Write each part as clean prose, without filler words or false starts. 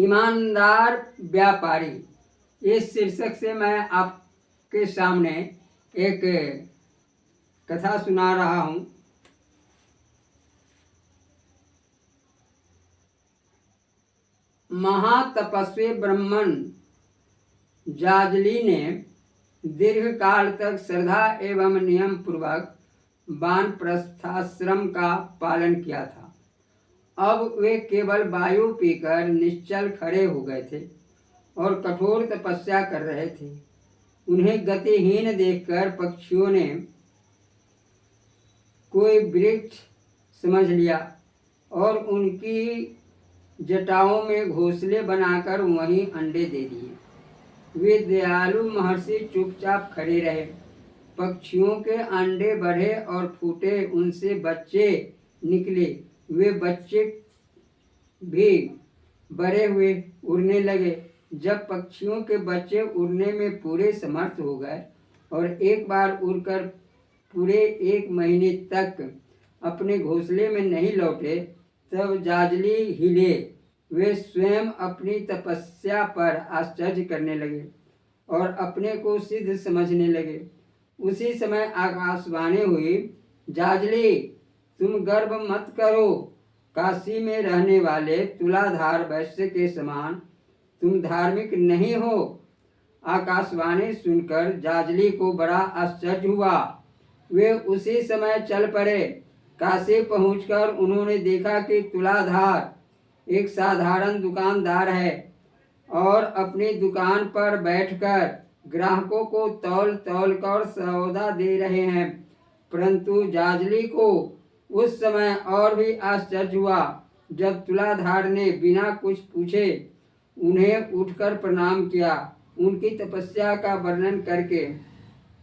ईमानदार व्यापारी, इस शीर्षक से मैं आपके सामने एक कथा सुना रहा हूँ। महातपस्वी ब्राह्मण जाजली ने दीर्घ काल तक श्रद्धा एवं नियम पूर्वक वानप्रस्थाश्रम का पालन किया था। अब वे केवल वायु पीकर निश्चल खड़े हो गए थे और कठोर तपस्या कर रहे थे। उन्हें गतिहीन देखकर पक्षियों ने कोई वृक्ष समझ लिया और उनकी जटाओं में घोंसले बनाकर वहीं अंडे दे दिए। वे दयालु महर्षि चुपचाप खड़े रहे। पक्षियों के अंडे बढ़े और फूटे, उनसे बच्चे निकले। वे बच्चे भी बड़े हुए, उड़ने लगे। जब पक्षियों के बच्चे उड़ने में पूरे समर्थ हो गए और एक बार उड़कर पूरे 1 महीने तक अपने घोंसले में नहीं लौटे, तब जाजली हिले। वे स्वयं अपनी तपस्या पर आश्चर्य करने लगे और अपने को सिद्ध समझने लगे। उसी समय आकाशवाणी हुई, जाजली, तुम गर्व मत करो। काशी में रहने वाले तुलाधार वैश्य के समान तुम धार्मिक नहीं हो। आकाशवाणी सुनकर जाजली को बड़ा आश्चर्य हुआ। वे उसी समय चल पड़े। काशी पहुंचकर उन्होंने देखा कि तुलाधार एक साधारण दुकानदार है और अपनी दुकान पर बैठकर ग्राहकों को तौल तौल कर सौदा दे रहे हैं। परंतु जाजली को उस समय और भी आश्चर्य हुआ जब तुलाधार ने बिना कुछ पूछे उन्हें उठकर प्रणाम किया। उनकी तपस्या का वर्णन करके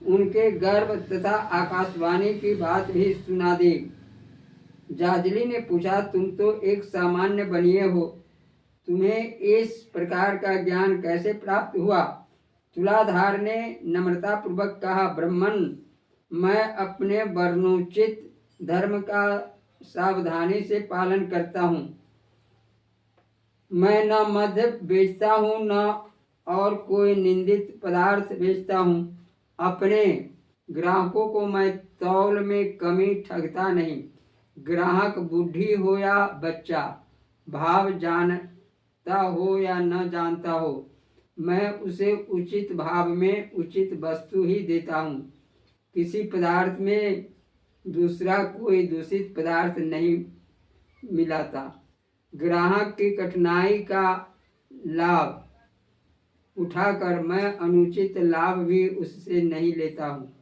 उनके गर्व तथा आकाशवाणी की बात भी सुना दी। जाजली ने पूछा, तुम तो एक सामान्य बनिए हो, तुम्हें इस प्रकार का ज्ञान कैसे प्राप्त हुआ? तुलाधार ने नम्रता पूर्वक कहा, ब्राह्मण, मैं अपने वर्णोचित धर्म का सावधानी से पालन करता हूँ। मैं न मद्य बेचता हूँ न और कोई निंदित पदार्थ बेचता हूँ। अपने ग्राहकों को मैं तौल में कमी ठगता नहीं। ग्राहक बुढ़ी हो या बच्चा, भाव जानता हो या न जानता हो, मैं उसे उचित भाव में उचित वस्तु ही देता हूँ। किसी पदार्थ में दूसरा कोई दूषित पदार्थ नहीं मिलाता। ग्राहक की कठिनाई का लाभ उठाकर मैं अनुचित लाभ भी उससे नहीं लेता हूँ।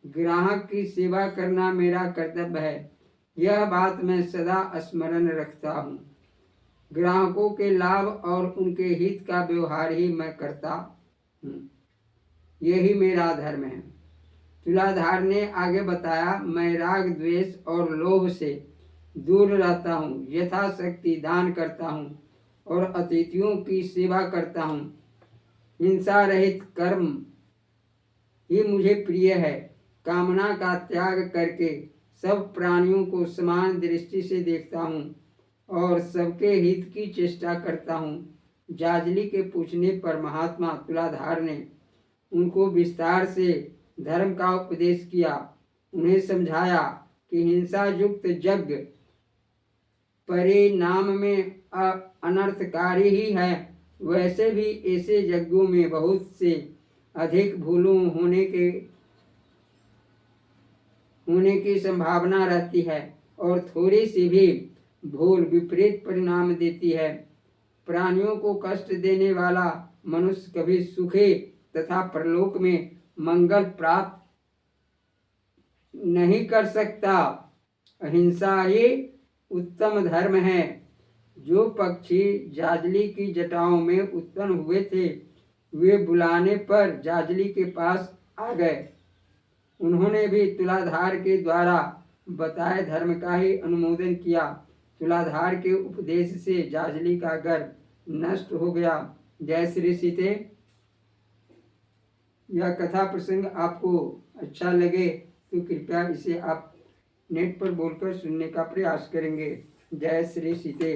ग्राहक की सेवा करना मेरा कर्तव्य है, यह बात मैं सदा स्मरण रखता हूँ। ग्राहकों के लाभ और उनके हित का व्यवहार ही मैं करता हूँ, यही मेरा धर्म है। तुलाधार ने आगे बताया, मैं राग द्वेष और लोभ से दूर रहता हूँ, यथाशक्ति दान करता हूँ और अतिथियों की सेवा करता हूँ। हिंसा रहित कर्म ही मुझे प्रिय है। कामना का त्याग करके सब प्राणियों को समान दृष्टि से देखता हूँ और सबके हित की चेष्टा करता हूँ। जाजली के पूछने पर महात्मा तुलाधार ने उनको विस्तार से धर्म का उपदेश किया। उन्हें समझाया कि हिंसा युक्त यज्ञ परिणाम में अनर्थकारी ही है। वैसे भी ऐसे यज्ञों में बहुत से अधिक भूलों होने की संभावना रहती है और थोड़ी सी भी भूल विपरीत परिणाम देती है। प्राणियों को कष्ट देने वाला मनुष्य कभी सुखी तथा परलोक में मंगल प्राप्त नहीं कर सकता। अहिंसा ही उत्तम धर्म है। जो पक्षी जाजली की जटाओं में उत्पन्न हुए थे, वे बुलाने पर जाजली के पास आ गए। उन्होंने भी तुलाधार के द्वारा बताए धर्म का ही अनुमोदन किया। तुलाधार के उपदेश से जाजली का गर्व नष्ट हो गया। जय श्री सीते। यह कथा प्रसंग आपको अच्छा लगे तो कृपया इसे आप नेट पर बोलकर सुनने का प्रयास करेंगे। जय श्री सीते।